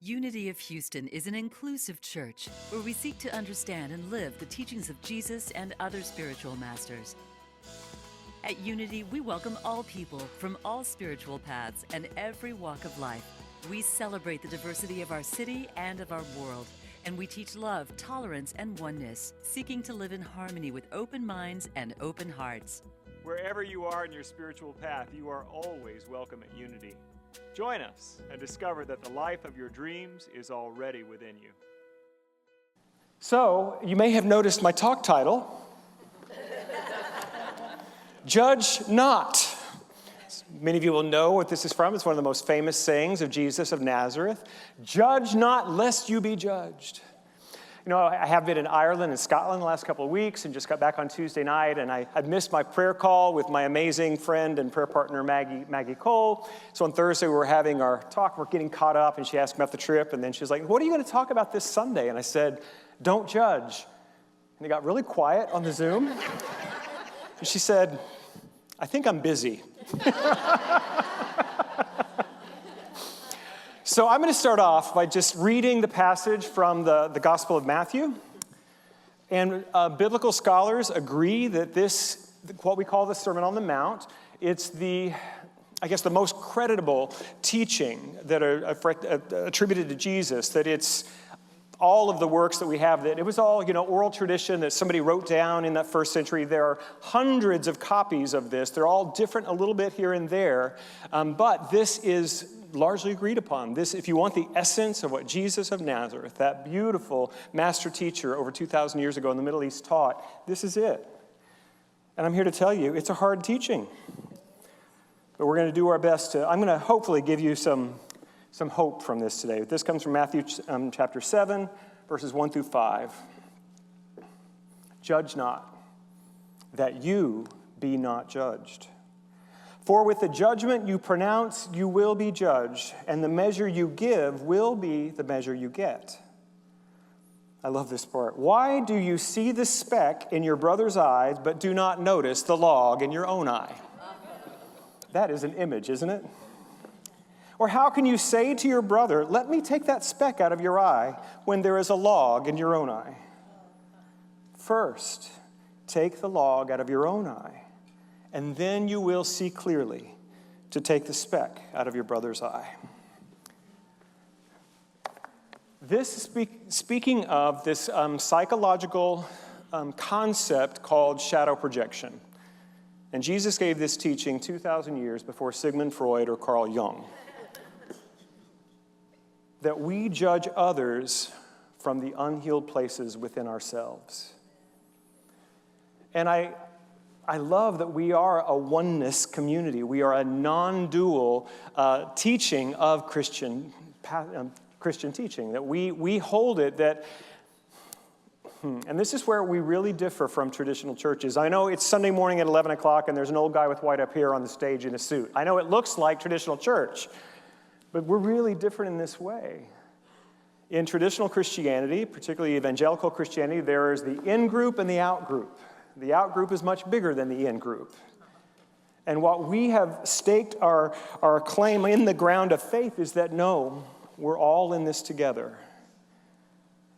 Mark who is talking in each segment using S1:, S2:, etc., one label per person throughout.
S1: Unity of Houston is an inclusive church where we seek to understand and live the teachings of Jesus and other spiritual masters. At Unity, we welcome all people from all spiritual paths and every walk of life. We celebrate the diversity of our city and of our world, and we teach love, tolerance, and oneness, seeking to live in harmony with open minds and open hearts.
S2: Wherever you are in your spiritual path, you are always welcome at Unity. Join us and discover that the life of your dreams is already within you. So, you may have noticed my talk title, Judge Not. Many of you will know what this is from. It's one of the most famous sayings of Jesus of Nazareth. Judge not, lest you be judged. You know, I have been in Ireland and Scotland the last couple of weeks and just got back on Tuesday night, and I missed my prayer call with my amazing friend and prayer partner, Maggie Cole. So on Thursday, we were having our talk. We're getting caught up, and she asked me about the trip, and then she was like, what are you going to talk about this Sunday? And I said, don't judge. And it got really quiet on the Zoom. And she said, I think I'm busy. So I'm going to start off by just reading the passage from the Gospel of Matthew. And biblical scholars agree that this, what we call the Sermon on the Mount, it's the most creditable teaching that are attributed to Jesus, that it's all of the works that we have, that it was all, oral tradition that somebody wrote down in that first century. There are hundreds of copies of this. They're all different a little bit here and there, but this is largely agreed upon. This, if you want the essence of what Jesus of Nazareth, that beautiful master teacher over 2,000 years ago in the Middle East taught, this is it. And I'm here to tell you, it's a hard teaching. But we're going to do our best I'm going to hopefully give you some hope from this today. This comes from Matthew chapter 7, verses 1 through 5. Judge not, that you be not judged. For with the judgment you pronounce, you will be judged, and the measure you give will be the measure you get. I love this part. Why do you see the speck in your brother's eye, but do not notice the log in your own eye? That is an image, isn't it? Or how can you say to your brother, let me take that speck out of your eye, when there is a log in your own eye? First, take the log out of your own eye, and then you will see clearly to take the speck out of your brother's eye. This speaking of this psychological concept called shadow projection. And Jesus gave this teaching 2,000 years before Sigmund Freud or Carl Jung. That we judge others from the unhealed places within ourselves. And I love that we are a oneness community. We are a non-dual teaching of Christian teaching. That we hold it that, and this is where we really differ from traditional churches. I know it's Sunday morning at 11 o'clock and there's an old guy with white up here on the stage in a suit. I know it looks like traditional church, but we're really different in this way. In traditional Christianity, particularly evangelical Christianity, there is the in-group and the out-group. The out-group is much bigger than the in-group. And what we have staked our claim in the ground of faith is that no, we're all in this together.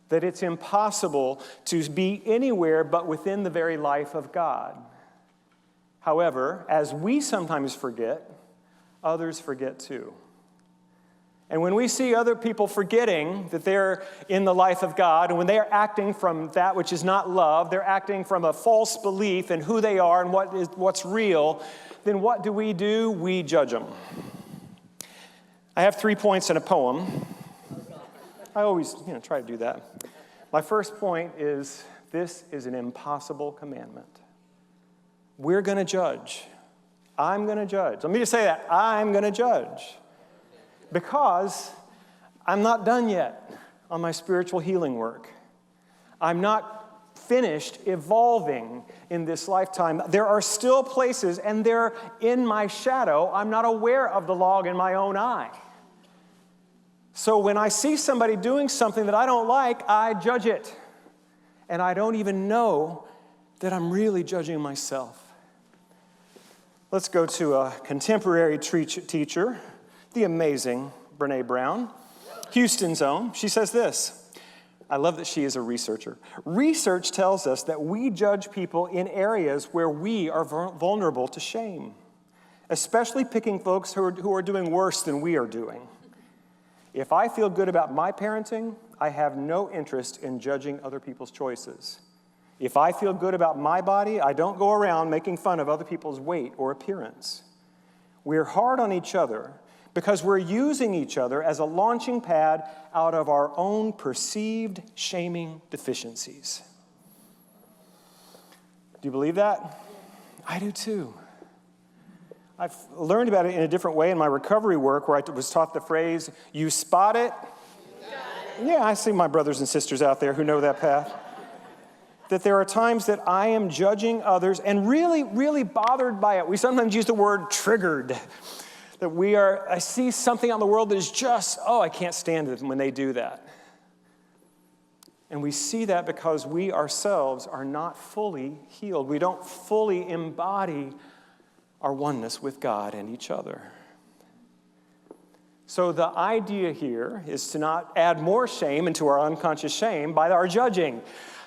S2: That it's impossible to be anywhere but within the very life of God. However, as we sometimes forget, others forget too. And when we see other people forgetting that they're in the life of God, and when they are acting from that which is not love, they're acting from a false belief in who they are and what's real, then what do? We judge them. I have 3 points in a poem. I always try to do that. My first point is, this is an impossible commandment. We're going to judge. I'm going to judge. Let me just say that. I'm going to judge. Because I'm not done yet on my spiritual healing work. I'm not finished evolving in this lifetime. There are still places, and they're in my shadow. I'm not aware of the log in my own eye. So when I see somebody doing something that I don't like, I judge it. And I don't even know that I'm really judging myself. Let's go to a contemporary teacher, the amazing Brene Brown. Houston's own. She says this. I love that she is a researcher. Research tells us that we judge people in areas where we are vulnerable to shame, especially picking folks who are doing worse than we are doing. If I feel good about my parenting, I have no interest in judging other people's choices. If I feel good about my body, I don't go around making fun of other people's weight or appearance. We're hard on each other because we're using each other as a launching pad out of our own perceived shaming deficiencies. Do you believe that? I do too. I've learned about it in a different way in my recovery work where I was taught the phrase, you spot it. Yeah, I see my brothers and sisters out there who know that path. That there are times that I am judging others and really, really bothered by it. We sometimes use the word triggered. That I see something out in the world that is just, I can't stand it when they do that. And we see that because we ourselves are not fully healed. We don't fully embody our oneness with God and each other. So the idea here is to not add more shame into our unconscious shame by our judging.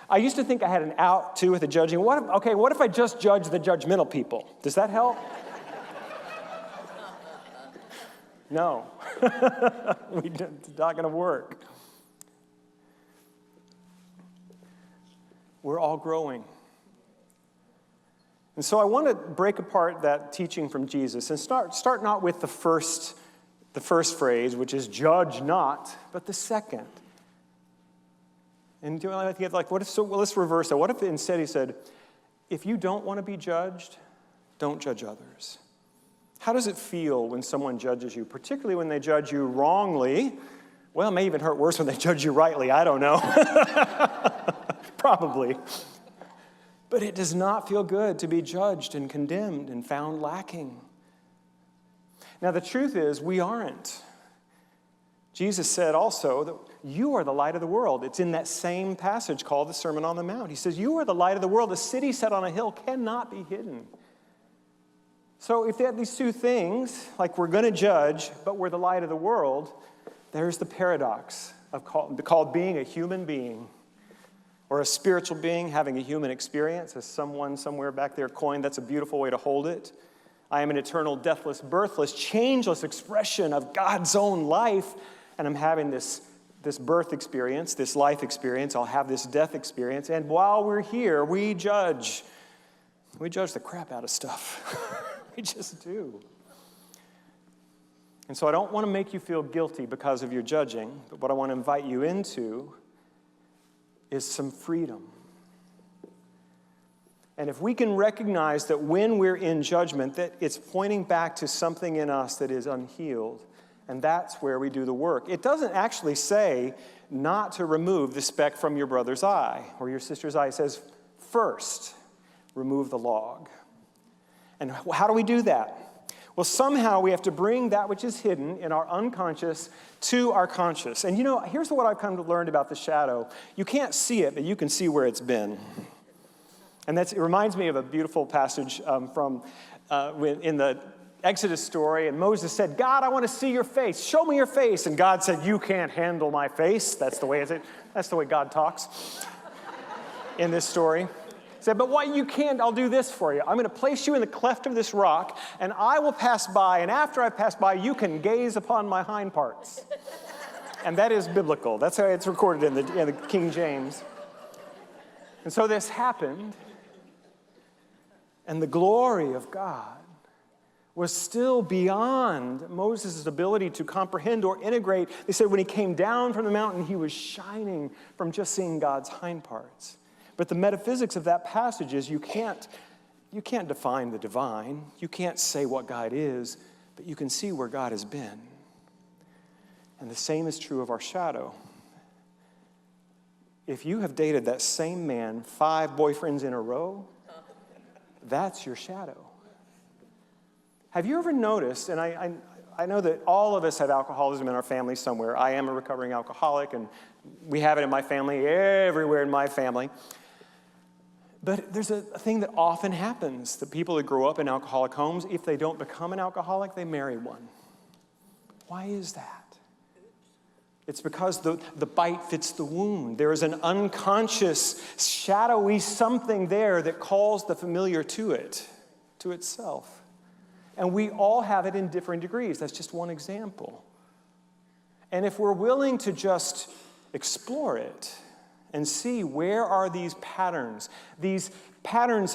S2: I used to think I had an out, too, with the judging. What if I just judge the judgmental people? Does that help? No. It's not going to work. We're all growing. And so I want to break apart that teaching from Jesus and start not with the first phrase, which is judge not, but the second. And let's reverse that. What if instead he said, if you don't want to be judged, don't judge others? How does it feel when someone judges you, particularly when they judge you wrongly? Well, it may even hurt worse when they judge you rightly. I don't know. Probably. But it does not feel good to be judged and condemned and found lacking. Now, the truth is, we aren't. Jesus said also that you are the light of the world. It's in that same passage called the Sermon on the Mount. He says, you are the light of the world. A city set on a hill cannot be hidden. So if they have these two things, like we're going to judge, but we're the light of the world, there's the paradox of called being a human being or a spiritual being having a human experience. As someone somewhere back there coined, that's a beautiful way to hold it. I am an eternal, deathless, birthless, changeless expression of God's own life, and I'm having this birth experience, this life experience. I'll have this death experience, and while we're here, we judge. We judge the crap out of stuff. We just do. And so I don't want to make you feel guilty because of your judging, but what I want to invite you into is some freedom. And if we can recognize that when we're in judgment, that it's pointing back to something in us that is unhealed, and that's where we do the work. It doesn't actually say not to remove the speck from your brother's eye or your sister's eye. It says, first, remove the log. And how do we do that? Well, somehow we have to bring that which is hidden in our unconscious to our conscious. And here's what I've come to learn about the shadow. You can't see it, but you can see where it's been. And it reminds me of a beautiful passage in the Exodus story. And Moses said, God, I want to see your face. Show me your face. And God said, you can't handle my face. That's the way God talks in this story. He said, but what you can't, I'll do this for you. I'm going to place you in the cleft of this rock, and I will pass by, and after I pass by, you can gaze upon my hind parts. And that is biblical. That's how it's recorded in the King James. And so this happened, and the glory of God was still beyond Moses' ability to comprehend or integrate. They said when he came down from the mountain, he was shining from just seeing God's hind parts. But the metaphysics of that passage is you can't define the divine. You can't say what God is, but you can see where God has been. And the same is true of our shadow. If you have dated that same man 5 boyfriends in a row, that's your shadow. Have you ever noticed, and I know that all of us have alcoholism in our family somewhere. I am a recovering alcoholic, and we have it in my family, everywhere in my family. But there's a thing that often happens. The people that grow up in alcoholic homes, if they don't become an alcoholic, they marry one. Why is that? It's because the bite fits the wound. There is an unconscious, shadowy something there that calls the familiar to it, to itself. And we all have it in different degrees. That's just one example. And if we're willing to just explore it and see where are these patterns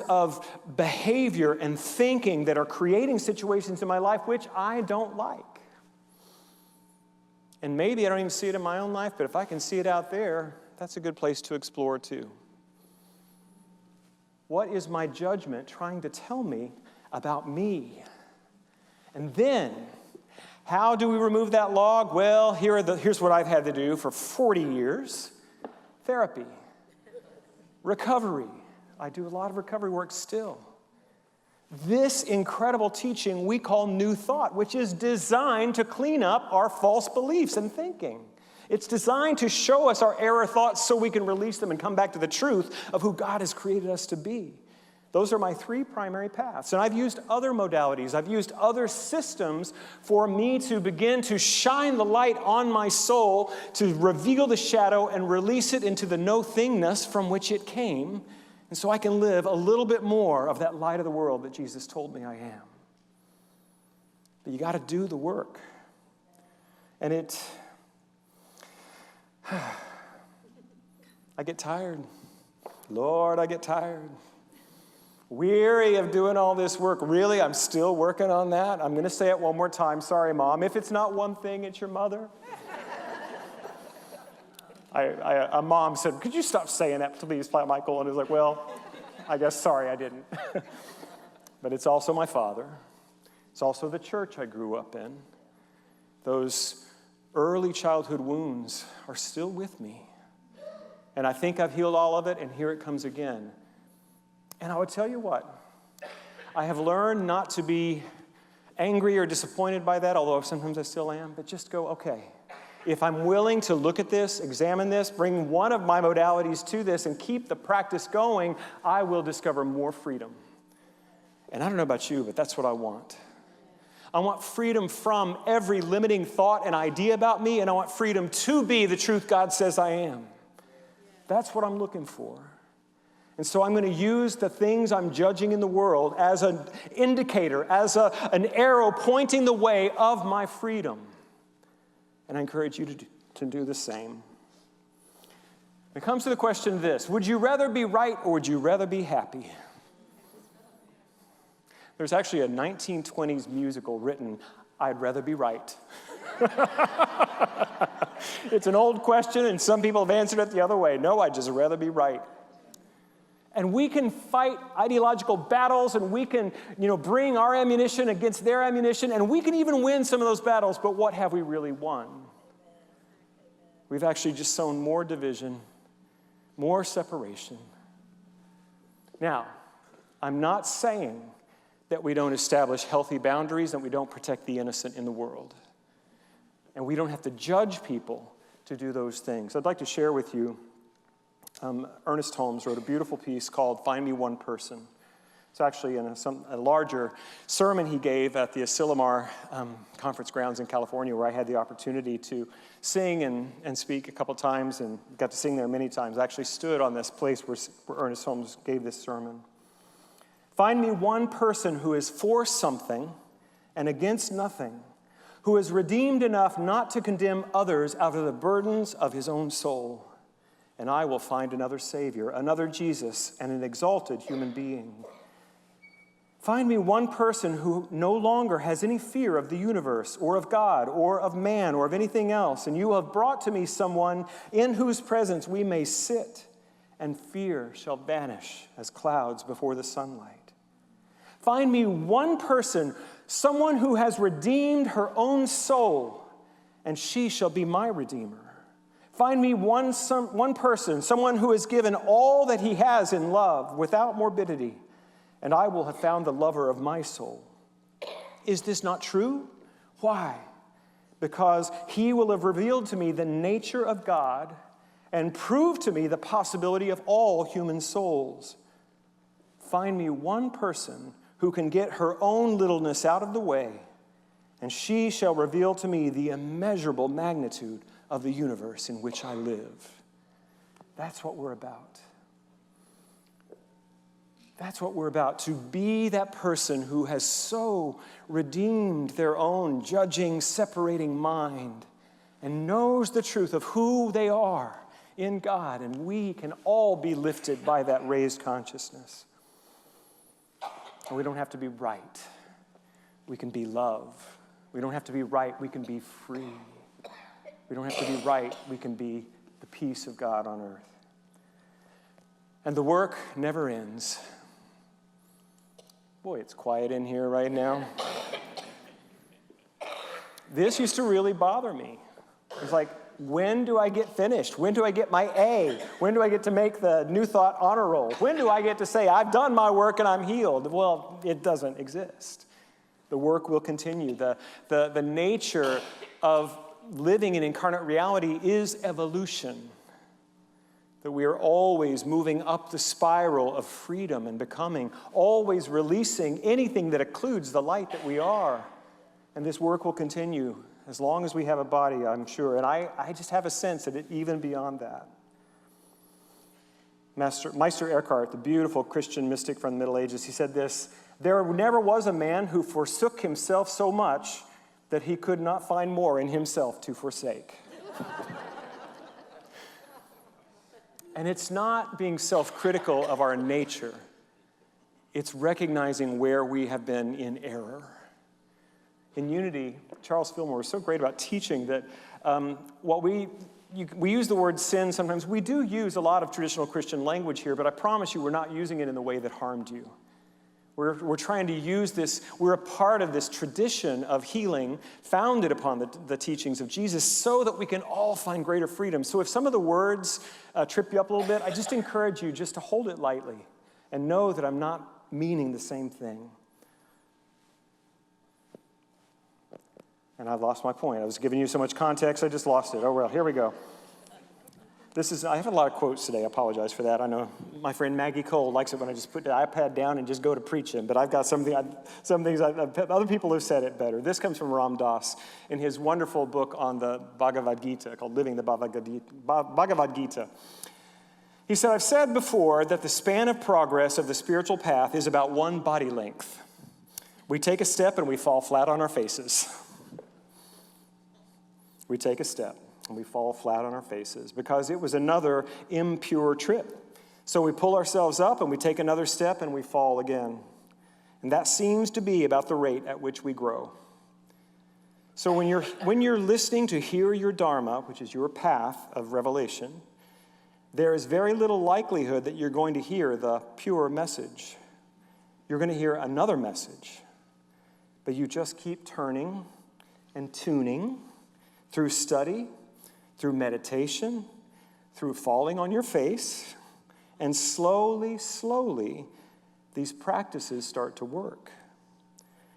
S2: of behavior and thinking that are creating situations in my life which I don't like. And maybe I don't even see it in my own life, but if I can see it out there, that's a good place to explore too. What is my judgment trying to tell me about me? And then, how do we remove that log? Well, here's what I've had to do for 40 years. Therapy. Recovery. I do a lot of recovery work still. This incredible teaching we call New Thought, which is designed to clean up our false beliefs and thinking. It's designed to show us our error thoughts so we can release them and come back to the truth of who God has created us to be. Those are my 3 primary paths. And I've used other modalities. I've used other systems for me to begin to shine the light on my soul, to reveal the shadow and release it into the no-thingness from which it came. And so I can live a little bit more of that light of the world that Jesus told me I am. But you got to do the work. And I get tired. Lord, I get tired. Weary of doing all this work. Really, I'm still working on that. I'm going to say it one more time. Sorry, Mom. If it's not one thing, it's your mother. A mom said, could you stop saying that, please, Michael? And I was like, well, I guess sorry I didn't. But it's also my father. It's also the church I grew up in. Those early childhood wounds are still with me. And I think I've healed all of it, and here it comes again. And I would tell you what, I have learned not to be angry or disappointed by that, although sometimes I still am, but just go, okay, if I'm willing to look at this, examine this, bring one of my modalities to this, and keep the practice going, I will discover more freedom. And I don't know about you, but that's what I want. I want freedom from every limiting thought and idea about me, and I want freedom to be the truth God says I am. That's what I'm looking for. And so I'm going to use the things I'm judging in the world as an indicator, as an arrow pointing the way of my freedom. And I encourage you to do the same. It comes to the question of this: would you rather be right or would you rather be happy? There's actually a 1920s musical written, I'd rather be right. It's an old question, and some people have answered it the other way. No, I'd just rather be right. And we can fight ideological battles, and we can, bring our ammunition against their ammunition, and we can even win some of those battles, but what have we really won? We've actually just sown more division, more separation. Now, I'm not saying that we don't establish healthy boundaries and we don't protect the innocent in the world. And we don't have to judge people to do those things. I'd like to share with you, Ernest Holmes wrote a beautiful piece called Find Me One Person. It's actually in a larger sermon he gave at the Asilomar conference grounds in California, where I had the opportunity to sing and speak a couple times, and got to sing there many times. I actually stood on this place where Ernest Holmes gave this sermon. Find me one person who is for something and against nothing, who is redeemed enough not to condemn others out of the burdens of his own soul, and I will find another Savior, another Jesus, and an exalted human being. Find me one person who no longer has any fear of the universe or of God or of man or of anything else, and you have brought to me someone in whose presence we may sit, and fear shall vanish as clouds before the sunlight. Find me one person, someone who has redeemed her own soul, and she shall be my redeemer. Find me one person, someone who has given all that he has in love without morbidity, and I will have found the lover of my soul. Is this not true? Why? Because he will have revealed to me the nature of God and proved to me the possibility of all human souls. Find me one person who can get her own littleness out of the way, and she shall reveal to me the immeasurable magnitude of the universe in which I live. That's what we're about. That's what we're about, to be that person who has so redeemed their own judging, separating mind and knows the truth of who they are in God, and we can all be lifted by that raised consciousness. And we don't have to be right. We can be love. We don't have to be right. We can be free. We don't have to be right. We can be the peace of God on earth. And the work never ends. Boy, it's quiet in here right now. This used to really bother me. It's like, when do I get finished? When do I get my A? When do I get to make the New Thought honor roll? When do I get to say, I've done my work and I'm healed? Well, it doesn't exist. The work will continue. The nature of living in incarnate reality is evolution. That we are always moving up the spiral of freedom and becoming, always releasing anything that occludes the light that we are. And this work will continue as long as we have a body, I'm sure. And I just have a sense that even beyond that. Meister Eckhart, the beautiful Christian mystic from the Middle Ages, he said this: "There never was a man who forsook himself so much that he could not find more in himself to forsake." And it's not being self-critical of our nature. It's recognizing where we have been in error. In Unity, Charles Fillmore was so great about teaching that we use the word sin sometimes. We do use a lot of traditional Christian language here, but I promise you we're not using it in the way that harmed you. We're trying to use this, we're a part of this tradition of healing founded upon the teachings of Jesus so that we can all find greater freedom. So if some of the words trip you up a little bit, I just encourage you just to hold it lightly and know that I'm not meaning the same thing. And I've lost my point. I was giving you so much context, I just lost it. Oh, well, here we go. I have a lot of quotes today. I apologize for that. I know my friend Maggie Cole likes it when I just put the iPad down and just go to preaching, but I've got some things other people have said it better. This comes from Ram Dass in his wonderful book on the Bhagavad Gita called Living the Bhagavad Gita. He said, "I've said before that the span of progress of the spiritual path is about one body length. We take a step and we fall flat on our faces. We take a step and we fall flat on our faces because it was another impure trip. So we pull ourselves up and we take another step and we fall again. And that seems to be about the rate at which we grow. So when you're listening to hear your Dharma, which is your path of revelation, there is very little likelihood that you're going to hear the pure message. You're going to hear another message. But you just keep turning and tuning through study, through meditation, through falling on your face, and slowly, slowly, these practices start to work.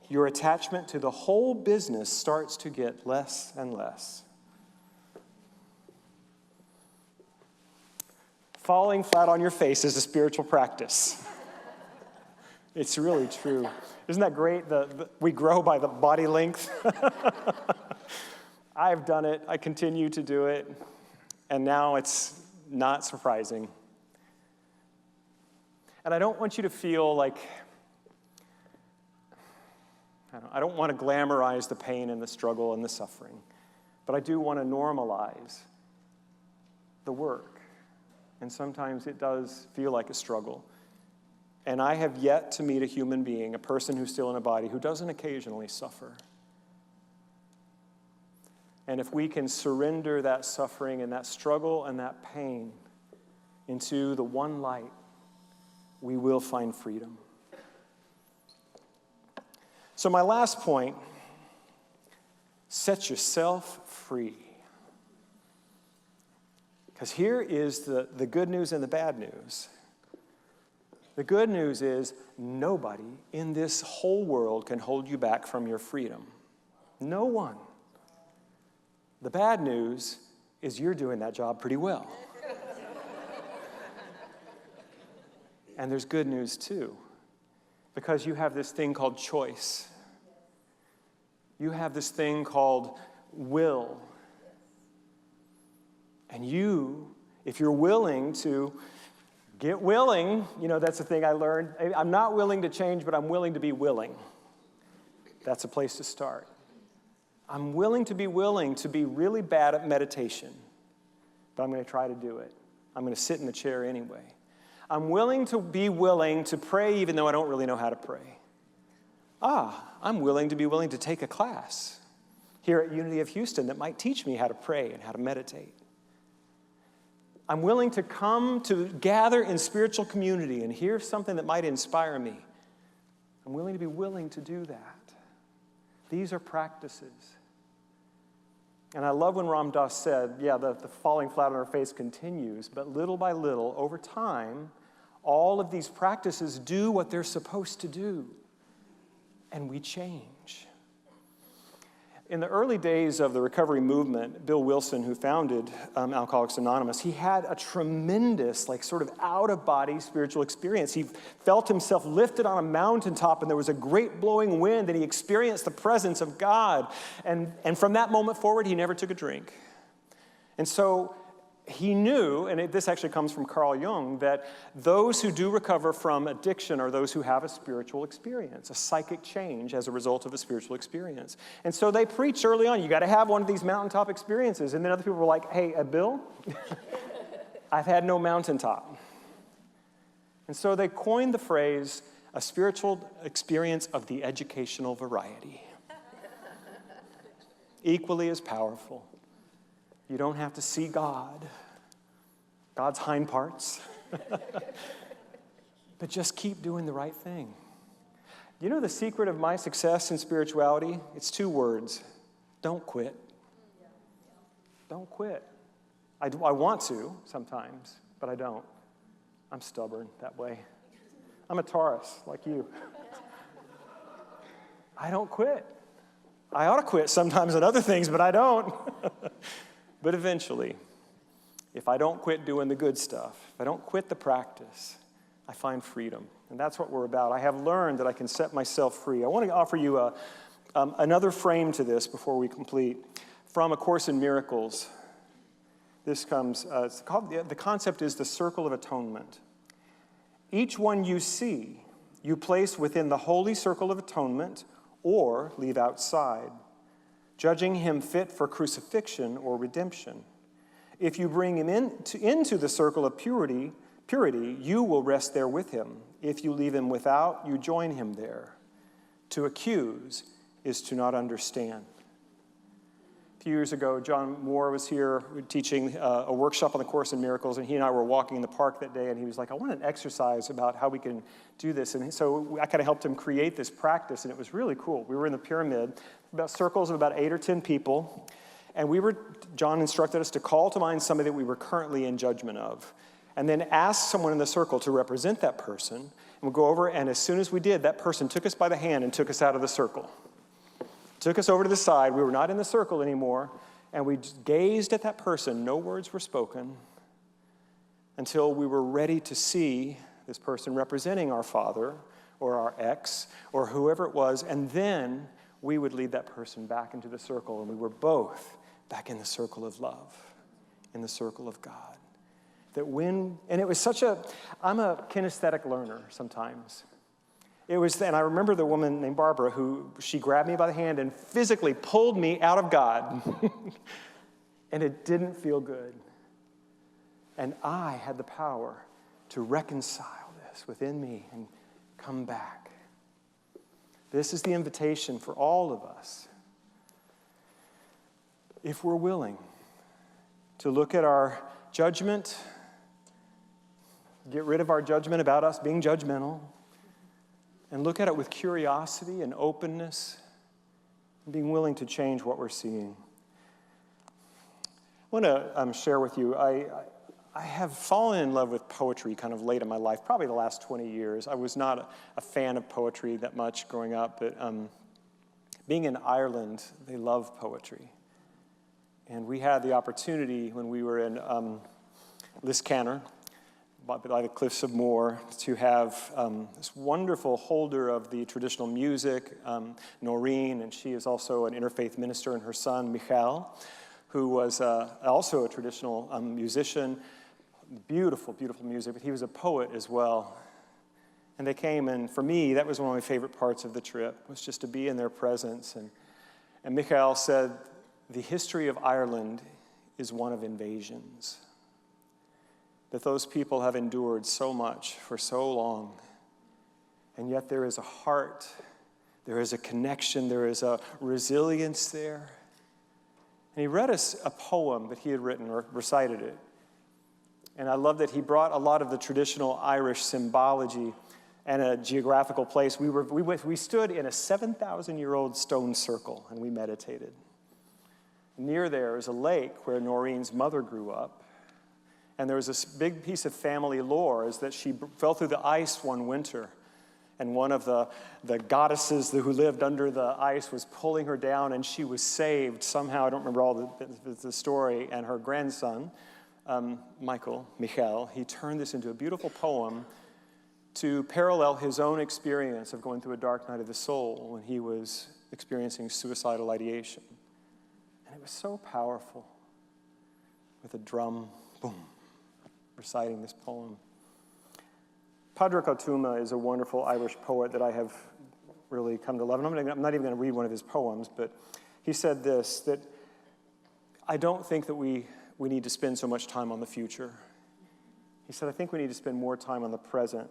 S2: Your attachment to the whole business starts to get less and less. Falling flat on your face is a spiritual practice. It's really true. Isn't that great? We grow by the body length. I've done it. I continue to do it. And now it's not surprising. And I don't want you to feel like, I don't want to glamorize the pain and the struggle and the suffering. But I do want to normalize the work. And sometimes it does feel like a struggle. And I have yet to meet a human being, a person who's still in a body, who doesn't occasionally suffer. And if we can surrender that suffering and that struggle and that pain into the one light, we will find freedom. So my last point, set yourself free. Because here is the good news and the bad news. The good news is nobody in this whole world can hold you back from your freedom. No one. The bad news is you're doing that job pretty well. And there's good news too, because you have this thing called choice. You have this thing called will. And you, if you're willing to get willing, that's the thing I learned. I'm not willing to change, but I'm willing to be willing. That's a place to start. I'm willing to be really bad at meditation, but I'm going to try to do it. I'm going to sit in the chair anyway. I'm willing to pray even though I don't really know how to pray. I'm willing to take a class here at Unity of Houston that might teach me how to pray and how to meditate. I'm willing to come to gather in spiritual community and hear something that might inspire me. I'm willing to be willing to do that. These are practices. And I love when Ram Dass said, the falling flat on our face continues, but little by little, over time, all of these practices do what they're supposed to do, and we change. In the early days of the recovery movement, Bill Wilson, who founded Alcoholics Anonymous, he had a tremendous, sort of out-of-body spiritual experience. He felt himself lifted on a mountaintop, and there was a great blowing wind, and he experienced the presence of God. And from that moment forward, he never took a drink. And so he knew, and this actually comes from Carl Jung, that those who do recover from addiction are those who have a spiritual experience, a psychic change as a result of a spiritual experience. And so they preach early on, you got to have one of these mountaintop experiences. And then other people were like, hey, Bill, I've had no mountaintop. And so they coined the phrase, a spiritual experience of the educational variety. Equally as powerful. You don't have to see God's hind parts. But just keep doing the right thing. You know the secret of my success in spirituality? It's 2 words. Don't quit. Don't quit. I want to sometimes, but I don't. I'm stubborn that way. I'm a Taurus, like you. I don't quit. I ought to quit sometimes on other things, but I don't. But eventually, if I don't quit doing the good stuff, if I don't quit the practice, I find freedom. And that's what we're about. I have learned that I can set myself free. I want to offer you another frame to this before we complete. From A Course in Miracles. This comes, the concept is the circle of atonement. Each one you see, you place within the holy circle of atonement or leave outside, judging him fit for crucifixion or redemption. If you bring him into the circle of purity, you will rest there with him. If you leave him without, you join him there. To accuse is to not understand. A few years ago, John Moore was here teaching a workshop on the Course in Miracles, and he and I were walking in the park that day, and he was like, I want an exercise about how we can do this. And so I kind of helped him create this practice, and it was really cool. We were in the pyramid, about circles of about 8 or 10 people, and John instructed us to call to mind somebody that we were currently in judgment of, and then ask someone in the circle to represent that person, and we'll go over, and as soon as we did, that person took us by the hand and took us out of the circle. Took us over to the side. We were not in the circle anymore, and we gazed at that person. No words were spoken until we were ready to see this person representing our father or our ex or whoever it was, and then we would lead that person back into the circle, and we were both back in the circle of love, in the circle of God. And it was I'm a kinesthetic learner sometimes. And I remember the woman named Barbara she grabbed me by the hand and physically pulled me out of God. And it didn't feel good. And I had the power to reconcile this within me and come back. This is the invitation for all of us. If we're willing to look at our judgment, get rid of our judgment about us being judgmental, and look at it with curiosity and openness, and being willing to change what we're seeing. I want to share with you, I have fallen in love with poetry kind of late in my life, probably the last 20 years. I was not a fan of poetry that much growing up, but being in Ireland, they love poetry. And we had the opportunity when we were in Liscannor, by the cliffs of Moher, to have this wonderful holder of the traditional music, Noreen, and she is also an interfaith minister, and her son, Michael, who was also a traditional musician. Beautiful, beautiful music, but he was a poet as well. And they came, and for me, that was one of my favorite parts of the trip, was just to be in their presence. And Michael said, the history of Ireland is one of invasions. That those people have endured so much for so long. And yet there is a heart, there is a connection, there is a resilience there. And he read us a poem that he had written, or recited it. And I love that he brought a lot of the traditional Irish symbology and a geographical place. We stood in a 7,000-year-old stone circle, and we meditated. Near there is a lake where Noreen's mother grew up. And there was this big piece of family lore, is that she fell through the ice one winter. And one of the goddesses who lived under the ice was pulling her down, and she was saved somehow. I don't remember all the story. And her grandson, Michael, he turned this into a beautiful poem to parallel his own experience of going through a dark night of the soul when he was experiencing suicidal ideation. And it was so powerful, with a drum, boom, reciting this poem. Pádraig Ó Tuama is a wonderful Irish poet that I have really come to love. And I'm not even going to read one of his poems, but he said this, that I don't think that we need to spend so much time on the future. He said, I think we need to spend more time on the present,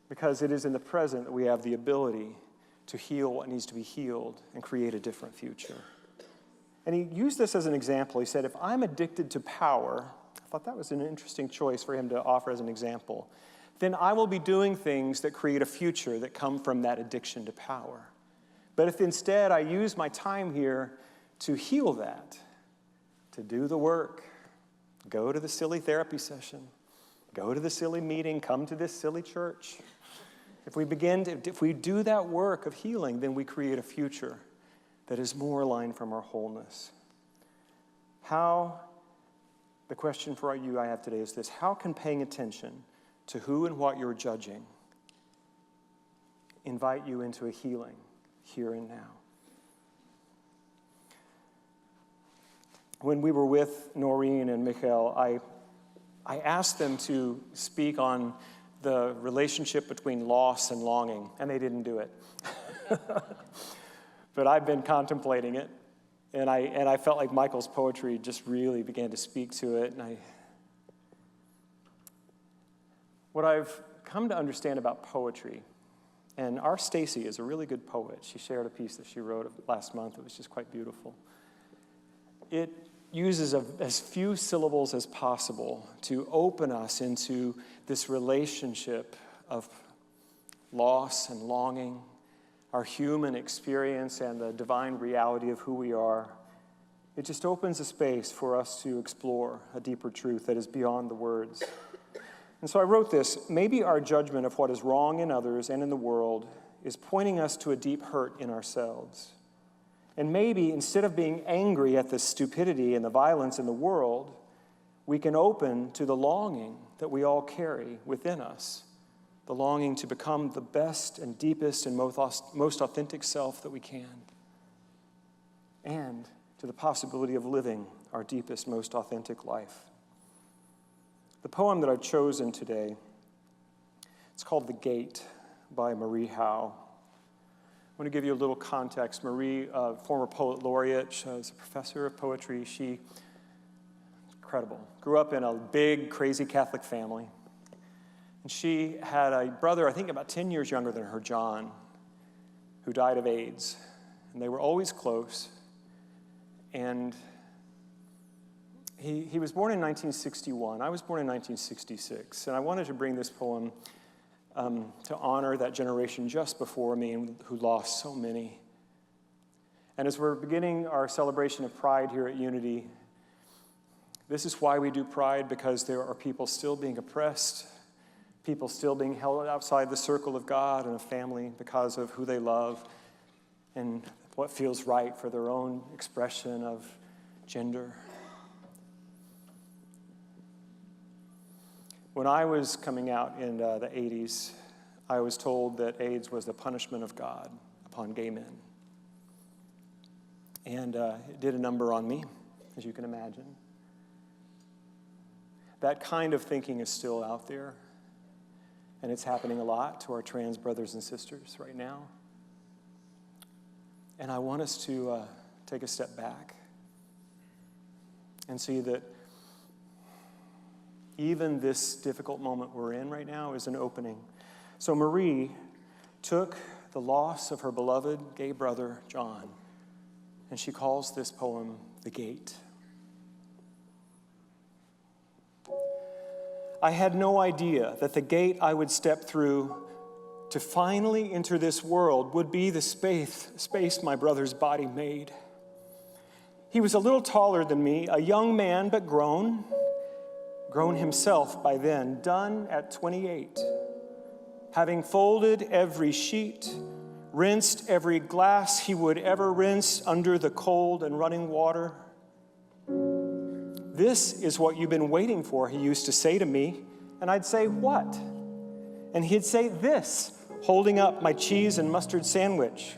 S2: because it is in the present that we have the ability to heal what needs to be healed and create a different future. And he used this as an example. He said, if I'm addicted to power, I thought that was an interesting choice for him to offer as an example, then I will be doing things that create a future that come from that addiction to power. But if instead I use my time here to heal that, to do the work, go to the silly therapy session, go to the silly meeting, come to this silly church. If we do that work of healing, then we create a future that is more aligned from our wholeness. The question for you I have today is this: how can paying attention to who and what you're judging invite you into a healing here and now? When we were with Noreen and Michael, I asked them to speak on the relationship between loss and longing, and they didn't do it. But I've been contemplating it, and I felt like Michael's poetry just really began to speak to it. And what I've come to understand about poetry, and our Stacy is a really good poet. She shared a piece that she wrote last month. It was just quite beautiful. It uses as few syllables as possible to open us into this relationship of loss and longing, our human experience and the divine reality of who we are. It just opens a space for us to explore a deeper truth that is beyond the words. And so I wrote this: maybe our judgment of what is wrong in others and in the world is pointing us to a deep hurt in ourselves. And maybe instead of being angry at the stupidity and the violence in the world, we can open to the longing that we all carry within us, the longing to become the best and deepest and most authentic self that we can, and to the possibility of living our deepest, most authentic life. The poem that I've chosen today, it's called The Gate by Marie Howe. I want to give you a little context. Marie, former poet laureate, she was a professor of poetry. She, incredible, grew up in a big, crazy Catholic family. And she had a brother, I think about 10 years younger than her, John, who died of AIDS. And they were always close. And he was born in 1961. I was born in 1966. And I wanted to bring this poem to honor that generation just before me and who lost so many. And as we're beginning our celebration of Pride here at Unity, this is why we do Pride, because there are people still being oppressed, people still being held outside the circle of God and of family because of who they love and what feels right for their own expression of gender. When I was coming out in the 80s, I was told that AIDS was the punishment of God upon gay men. And it did a number on me. as you can imagine. That kind of thinking is still out there, and it's happening a lot to our trans brothers and sisters right now. And I want us to take a step back and see that even this difficult moment we're in right now is an opening. So Marie took the loss of her beloved gay brother, John, and she calls this poem The Gate. I had no idea that the gate I would step through to finally enter this world would be the space my brother's body made. He was a little taller than me, a young man but grown himself by then, done at 28. Having folded every sheet, rinsed every glass he would ever rinse under the cold and running water. This is what you've been waiting for, he used to say to me. And I'd say, what? And he'd say, this, holding up my cheese and mustard sandwich.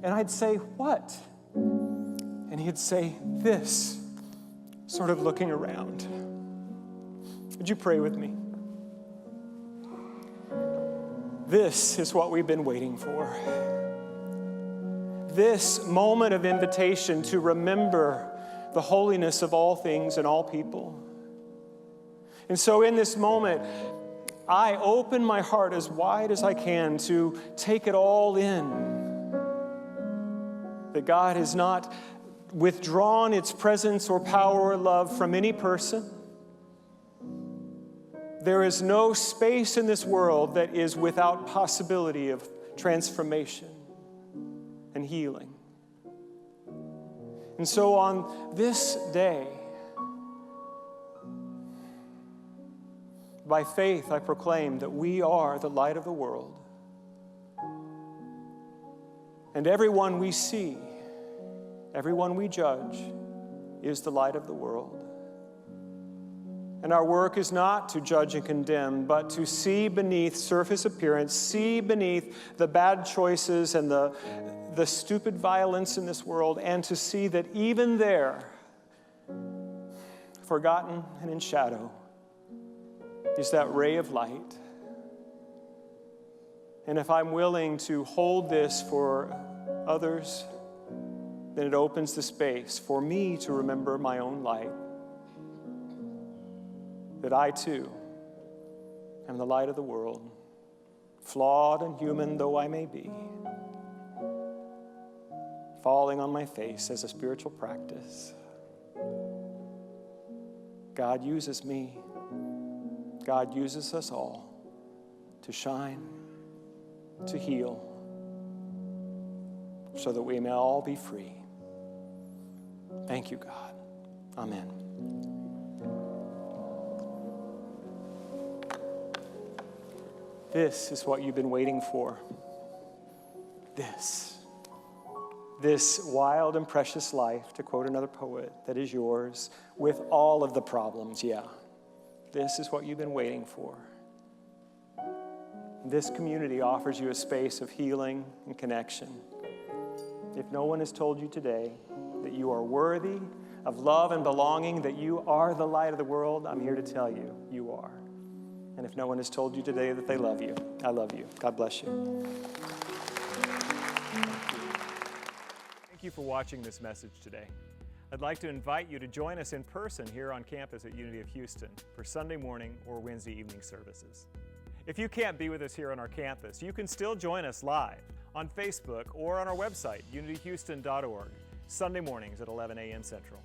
S2: And I'd say, what? And he'd say, this, sort of looking around. Would you pray with me? This is what we've been waiting for. This moment of invitation to remember the holiness of all things and all people. And so in this moment, I open my heart as wide as I can to take it all in. That God has not withdrawn its presence or power or love from any person. There is no space in this world that is without possibility of transformation and healing. And so on this day, by faith, I proclaim that we are the light of the world. And everyone we see, everyone we judge, is the light of the world. And our work is not to judge and condemn, but to see beneath surface appearance, see beneath the bad choices and the stupid violence in this world, and to see that even there, forgotten and in shadow, is that ray of light. And if I'm willing to hold this for others, then it opens the space for me to remember my own light. That I too am the light of the world, flawed and human though I may be, falling on my face as a spiritual practice. God uses me. God uses us all to shine, to heal, so that we may all be free. Thank you, God. Amen. This is what you've been waiting for. This wild and precious life, to quote another poet, that is yours with all of the problems, yeah. This is what you've been waiting for. This community offers you a space of healing and connection. If no one has told you today that you are worthy of love and belonging, that you are the light of the world, I'm here to tell you, you are. And if no one has told you today that they love you, I love you. God bless you. Thank you for watching this message today. I'd like to invite you to join us in person here on campus at Unity of Houston for Sunday morning or Wednesday evening services. If you can't be with us here on our campus, you can still join us live on Facebook or on our website, unityhouston.org, Sunday mornings at 11 a.m. Central.